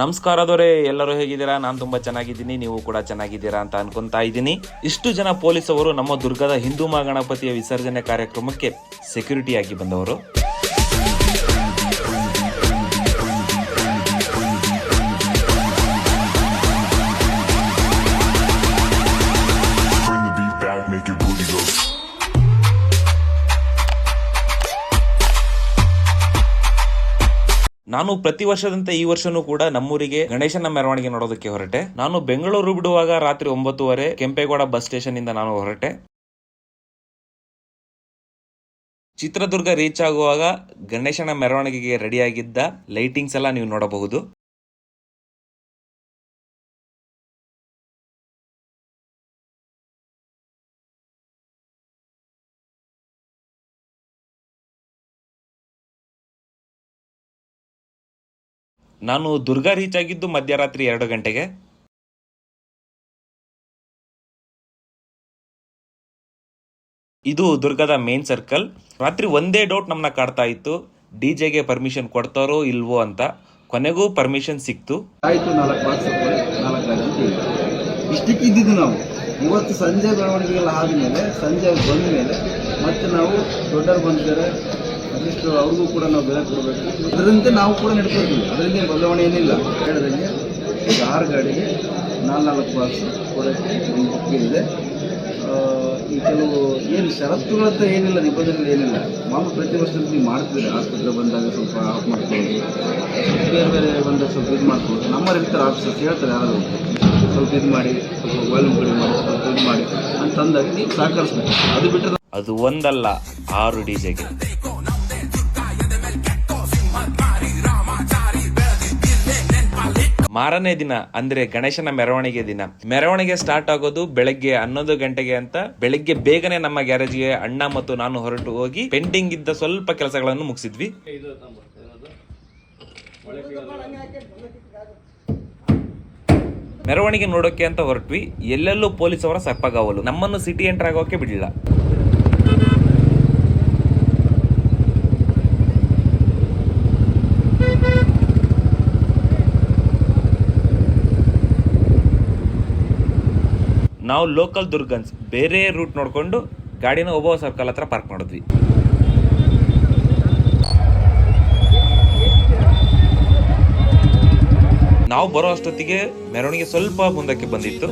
ನಮಸ್ಕಾರದವರೇ, ಎಲ್ಲರೂ ಹೇಗಿದ್ದೀರಾ? ನಾನು ತುಂಬಾ ಚೆನ್ನಾಗಿದ್ದೀನಿ, ನೀವು ಕೂಡ ಚೆನ್ನಾಗಿದ್ದೀರಾ ಅಂತ ಅನ್ಕೊಂತಾ ಇದ್ದೀನಿ. ಇಷ್ಟು ಜನ ಪೊಲೀಸ್ ಅವರು ನಮ್ಮ ದುರ್ಗದ ಹಿಂದೂ ಮಹಾಗಣಪತಿಯ ವಿಸರ್ಜನೆ ಕಾರ್ಯಕ್ರಮಕ್ಕೆ ಸೆಕ್ಯೂರಿಟಿ ಆಗಿ ಬಂದವರು. ನಾನು ಪ್ರತಿ ವರ್ಷದಂತೆ ಈ ವರ್ಷನೂ ಕೂಡ ನಮ್ಮೂರಿಗೆ ಗಣೇಶನ ಮೆರವಣಿಗೆ ನೋಡೋದಕ್ಕೆ ಹೊರಟೆ. ನಾನು ಬೆಂಗಳೂರು ಬಿಡುವಾಗ ರಾತ್ರಿ 9:30 ಕೆಂಪೇಗೌಡ ಬಸ್ ಸ್ಟೇಷನ್ ಇಂದ ನಾನು ಹೊರಟೆ. ಚಿತ್ರದುರ್ಗ ರೀಚ್ ಆಗುವಾಗ ಗಣೇಶನ ಮೆರವಣಿಗೆಗೆ ರೆಡಿಯಾಗಿದ್ದ ಲೈಟಿಂಗ್ಸ್ ಎಲ್ಲ ನೀವು ನೋಡಬಹುದು. ನಾನು ದುರ್ಗ ರೀಚ್ ಆಗಿದ್ದು ಮಧ್ಯರಾತ್ರಿ 2 ಗಂಟೆಗೆ. ಇದು ದುರ್ಗದ ಮೇನ್ ಸರ್ಕಲ್. ರಾತ್ರಿ ಒಂದೇ ಡೌಟ್ ನಮ್ಮನ್ನ ಕಾಡ್ತಾ ಇತ್ತು, ಡಿಜೆಗೆ ಪರ್ಮಿಷನ್ ಕೊಡ್ತಾರೋ ಇಲ್ವೋ ಅಂತ. ಕೊನೆಗೂ ಪರ್ಮಿಷನ್ ಸಿಕ್ತು. ಇಷ್ಟಕ್ಕೆ ಇದ್ದಿದ್ದು ನಾವು ಇವತ್ತು ಸಂಜೆ ಮೆರವಣಿಗೆಲ್ಲ ಆದಮೇಲೆ ಸಂಜೆ ಬಂದ ಮೇಲೆ ಮತ್ತೆ ನಾವು ದೊಡ್ಡವರು ಬಂದಿದ್ದಾರೆ, ಅಟ್ಲೀಸ್ಟ್ ಅವ್ರಿಗೂ ಕೂಡ ನಾವು ಬೆಲೆ ಕೊಡಬೇಕು. ಅದರಂತೆ ನಾವು ಕೂಡ ನಡ್ಕೊಳ್ತೀವಿ, ಅದರಲ್ಲಿ ಬದಲಾವಣೆ ಏನಿಲ್ಲ. ಹೇಳಿದಂಗೆ 6 ಗಾಡಿಗೆ 4 ಬಾಕ್ಸ್ ಕೊಡೋಕ್ಕೆ ನಂಬಿಕೆ ಇದೆ. ಈ ಕೆಲವು ಏನು ಷರತ್ತುಗಳಂತ ಏನಿಲ್ಲ, ನಿಬಂಧನೆಗಳು ಏನಿಲ್ಲ. ಮಾಮೂಲು ಪ್ರತಿ ವರ್ಷದಂತೆ ನೀವು ಮಾಡ್ತೀವಿ. ಆಸ್ಪತ್ರೆ ಬಂದಾಗ ಸ್ವಲ್ಪ ಆಫ್ ಮಾಡ್ಕೊಳ್ಳೋದು, ಬೇರೆ ಬೇರೆ ಬಂದಾಗ ಸ್ವಲ್ಪ ಇದು ಮಾಡ್ಕೊಳ್ಳೋದು. ನಮ್ಮ ಇರ್ತಾರೆ ಆಫೀಸರ್ಸ್ ಹೇಳ್ತಾರೆ, ಯಾರು ಸ್ವಲ್ಪ ಇದು ಮಾಡಿ, ಸ್ವಲ್ಪ ವಾಲ್ಯೂಮ್ ಕಡಿಮೆ ಮಾಡಿ, ಸ್ವಲ್ಪ ಇದು ಮಾಡಿ ಅಂತಂದಾಗ ನೀವು ಸಹಕರಿಸ್ಬೇಕು. ಅದು ಬಿಟ್ಟರೆ ಅದು ಒಂದಲ್ಲ 6 ಡಿಜೆಗೆ. ಮಾರನೇ ದಿನ ಅಂದ್ರೆ ಗಣೇಶನ ಮೆರವಣಿಗೆ ದಿನ, ಮೆರವಣಿಗೆ ಸ್ಟಾರ್ಟ್ ಆಗೋದು ಬೆಳಗ್ಗೆ 11 ಗಂಟೆಗೆ ಅಂತ. ಬೆಳಗ್ಗೆ ಬೇಗನೆ ನಮ್ಮ ಗ್ಯಾರೇಜ್ಗೆ ಅಣ್ಣ ಮತ್ತು ನಾನು ಹೊರಟು ಹೋಗಿ ಪೆಂಡಿಂಗ್ ಇದ್ದ ಸ್ವಲ್ಪ ಕೆಲಸಗಳನ್ನು ಮುಗಿಸಿದ್ವಿ. ಮೆರವಣಿಗೆ ನೋಡೋಕೆ ಅಂತ ಹೊರಟ್ವಿ. ಎಲ್ಲೆಲ್ಲೂ ಪೊಲೀಸ್ ಅವರ ಸರ್ಪಗಾವಲು, ನಮ್ಮನ್ನು ಸಿಟಿ ಎಂಟರ್ ಆಗೋಕೆ ಬಿಡಲಿಲ್ಲ. ನಾವು ಲೋಕಲ್ ದುರ್ಗನ್ಸ್ ಬೇರೆ ರೂಟ್ ನೋಡ್ಕೊಂಡು ಗಾಡಿನ ಒಬ್ಬ ಸರ್ಕಲ್ ಹತ್ರ ಪಾರ್ಕ್ ಮಾಡಿದ್ವಿ. ನಾವು ಬರೋ ಅಷ್ಟೊತ್ತಿಗೆ ಮೆರವಣಿಗೆ ಸ್ವಲ್ಪ ಮುಂದಕ್ಕೆ ಬಂದಿತ್ತು.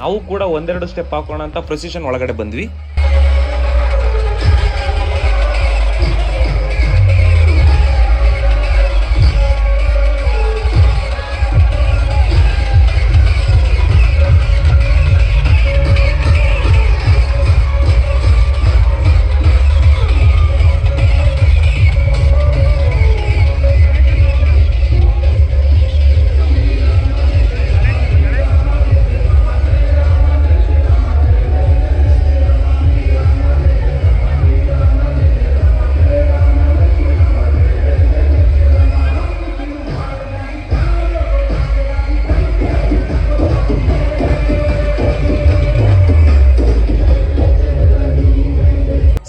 ನಾವು ಕೂಡ 1-2 ಸ್ಟೆಪ್ ಹಾಕೋಣ ಅಂತ ಪ್ರೊಸಿಷನ್ ಒಳಗಡೆ ಬಂದ್ವಿ.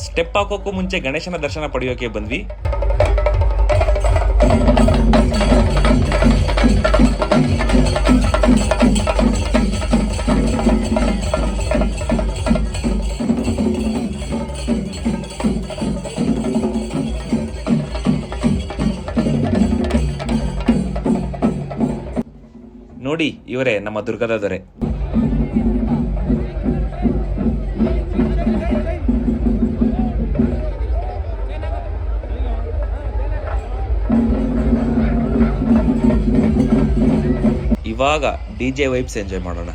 ಸ್ಟೆಪ್ ಹಾಕೋಕ್ಕೂ ಮುಂಚೆ ಗಣೇಶನ ದರ್ಶನ ಪಡೆಯೋಕೆ ಬಂದ್ವಿ. ನೋಡಿ, ಇವರೇ ನಮ್ಮ ದುರ್ಗದ ದೊರೆ. ಇವಾಗ ಡಿಜೆ ವೈಬ್ಸ್ ಎಂಜಾಯ್ ಮಾಡೋಣ.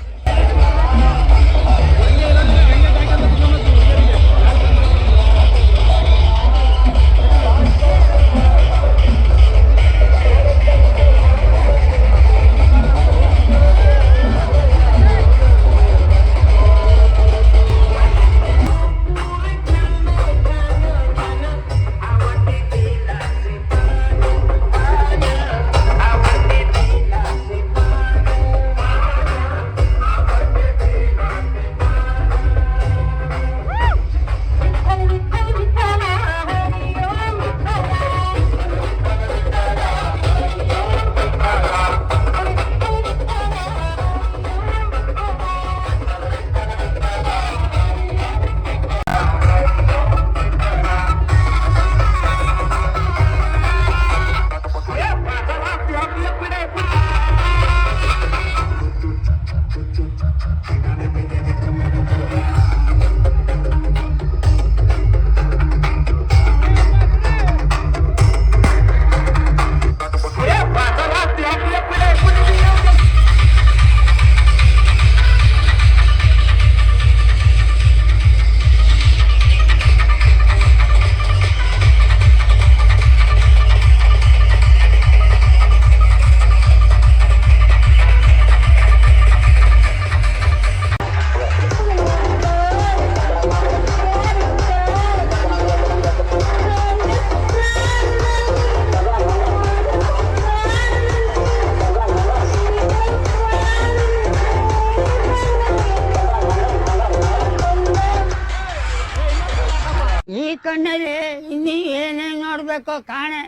ಈ ಕಣ್ಣಲ್ಲಿ ಇನ್ನೀ ಏನೇನ್ ನೋಡ್ಬೇಕೋ ಕಾಣೆ.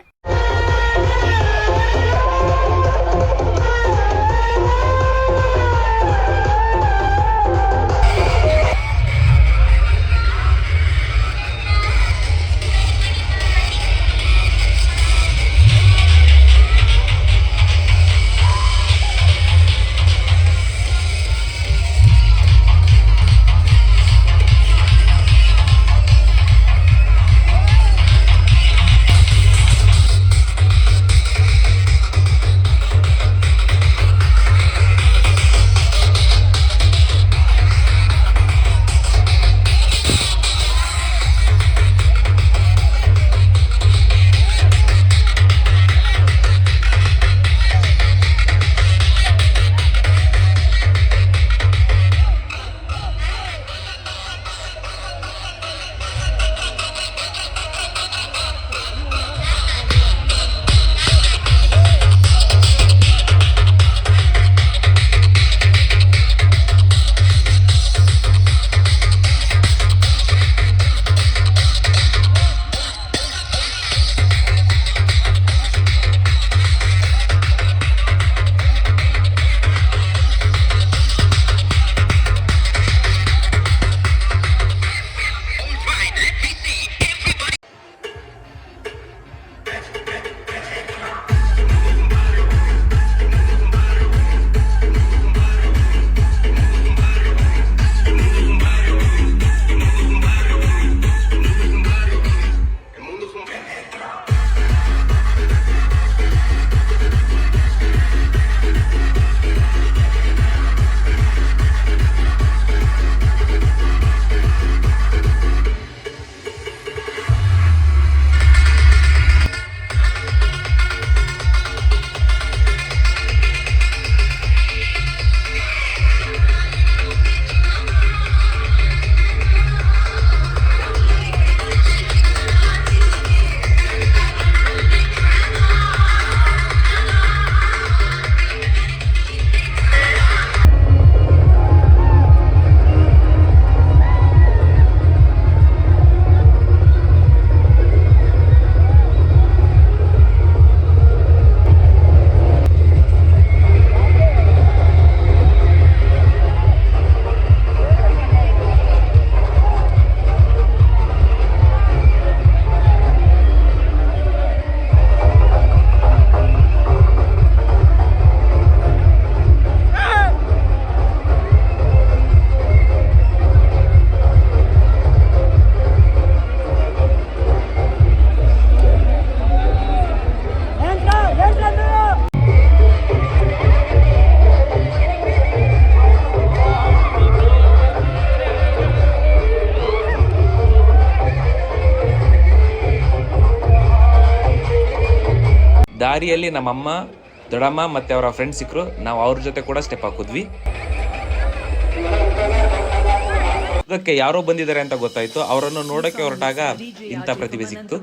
ದಾರಿಯಲ್ಲಿ ನಮ್ಮಮ್ಮ, ದೊಡ್ಡಮ್ಮ ಮತ್ತೆ ಅವರ ಫ್ರೆಂಡ್ಸ್ ಸಿಕ್ಕರು. ನಾವು ಅವ್ರ ಜೊತೆ ಕೂಡ ಸ್ಟೆಪ್ ಹಾಕಿದ್ವಿ. ಅದಕ್ಕೆ ಯಾರೋ ಬಂದಿದ್ದಾರೆ ಅಂತ ಗೊತ್ತಾಯ್ತು. ಅವರನ್ನು ನೋಡಕ್ಕೆ ಹೊರಟಾಗ ಇಂಥ ಪ್ರತಿಭೆ ಸಿಕ್ತು.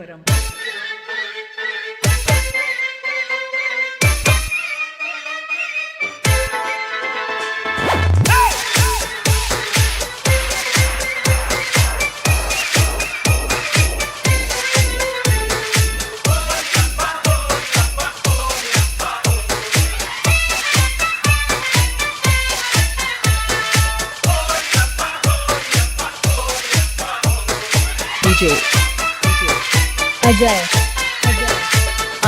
అజయ్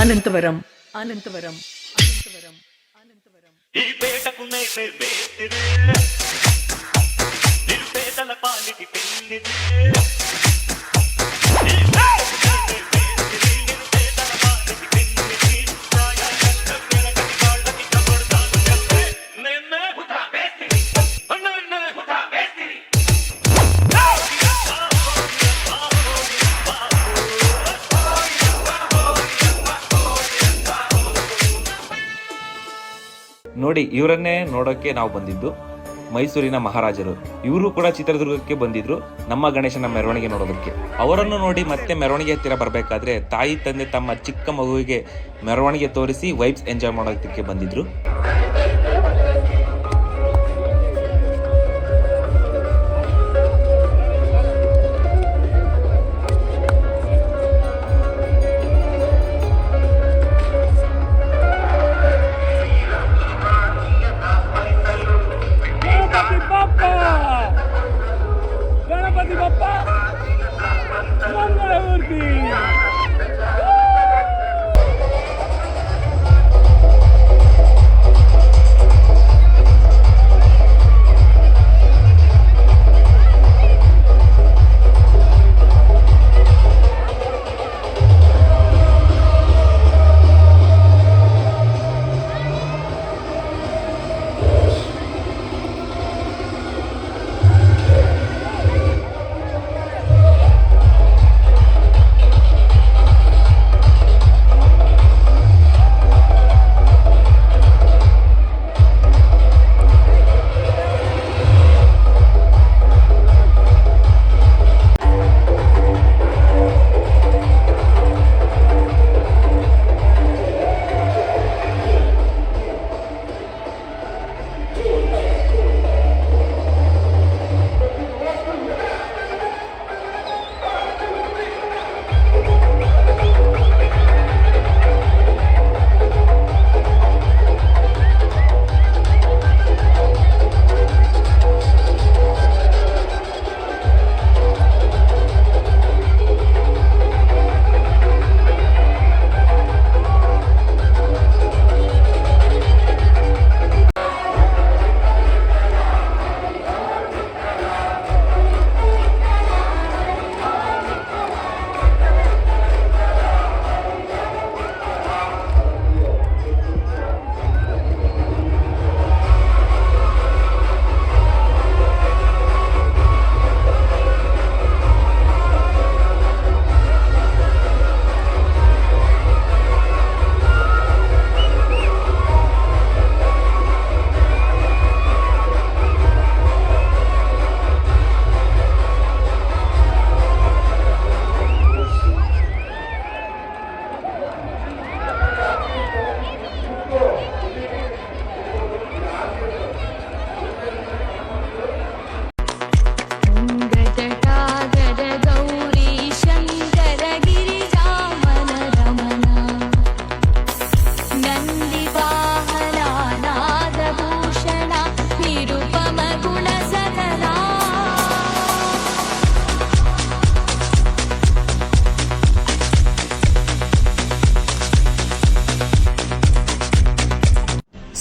అనంతవరం అనంతవరం అనంతవరం అనంతవరం ఈ పేటకు నిరుపేదల పాలిటి పెళ్లి ನೋಡಿ, ಇವರನ್ನೇ ನೋಡೋಕೆ ನಾವು ಬಂದಿದ್ದು. ಮೈಸೂರಿನ ಮಹಾರಾಜರು ಇವರು ಕೂಡ ಚಿತ್ರದುರ್ಗಕ್ಕೆ ಬಂದಿದ್ರು ನಮ್ಮ ಗಣೇಶನ ಮೆರವಣಿಗೆ ನೋಡೋದಕ್ಕೆ. ಅವರನ್ನು ನೋಡಿ ಮತ್ತೆ ಮೆರವಣಿಗೆ ಹತ್ತಿರ ಬರಬೇಕಾದ್ರೆ ತಾಯಿ ತಂದೆ ತಮ್ಮ ಚಿಕ್ಕ ಮಗುವಿಗೆ ಮೆರವಣಿಗೆ ತೋರಿಸಿ ವೈಬ್ಸ್ ಎಂಜಾಯ್ ಮಾಡೋದಕ್ಕೆ ಬಂದಿದ್ರು.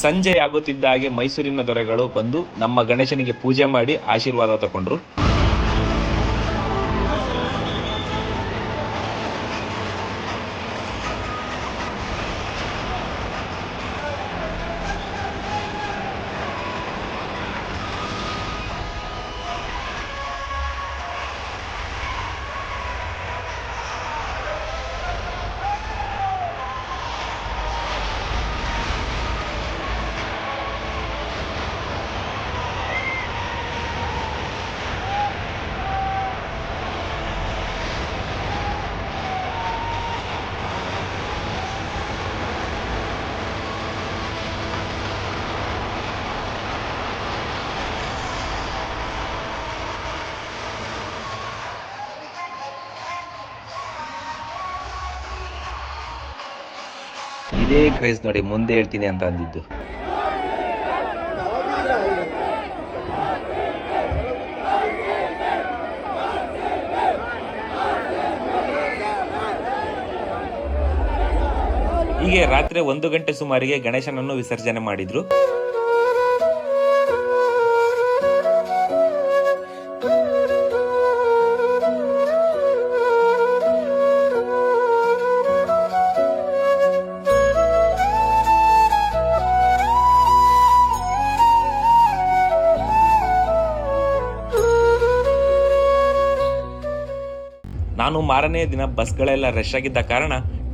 ಸಂಜೆ ಆಗುತ್ತಿದ್ದ ಹಾಗೆ ಮೈಸೂರಿನ ದೊರೆಗಳು ಬಂದು ನಮ್ಮ ಗಣೇಶನಿಗೆ ಪೂಜೆ ಮಾಡಿ ಆಶೀರ್ವಾದ ತಗೊಂಡ್ರು. ಇದೇ ಕ್ರೇಜ್ ನೋಡಿ, ಮುಂದೆ ಹೇಳ್ತೀನಿ ಅಂತ ಅಂದಿದ್ದು. ಹೀಗೆ ರಾತ್ರಿ 1 ಗಂಟೆ ಸುಮಾರಿಗೆ ಗಣೇಶನನ್ನು ವಿಸರ್ಜನೆ ಮಾಡಿದ್ರು. ನಾನು ಮಾರನೇ ದಿನ ಬಸ್ಗಳೆಲ್ಲ ರಶ್ ಆಗಿದ್ದ ಕಾರಣ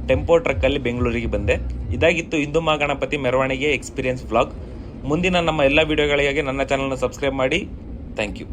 ಟೆಂಪೋ ಟ್ರಕ್ಕಲ್ಲಿ ಬೆಂಗಳೂರಿಗೆ ಬಂದೆ. ಇದಾಗಿತ್ತು ಹಿಂದೂ ಮಹಾಗಣಪತಿ ಮೆರವಣಿಗೆ ಎಕ್ಸ್ಪೀರಿಯನ್ಸ್ ವ್ಲಾಗ್. ಮುಂದಿನ ನಮ್ಮ ಎಲ್ಲ ವಿಡಿಯೋಗಳಿಗಾಗಿ ನನ್ನ ಚಾನಲ್ನ ಸಬ್ಸ್ಕ್ರೈಬ್ ಮಾಡಿ. Thank you.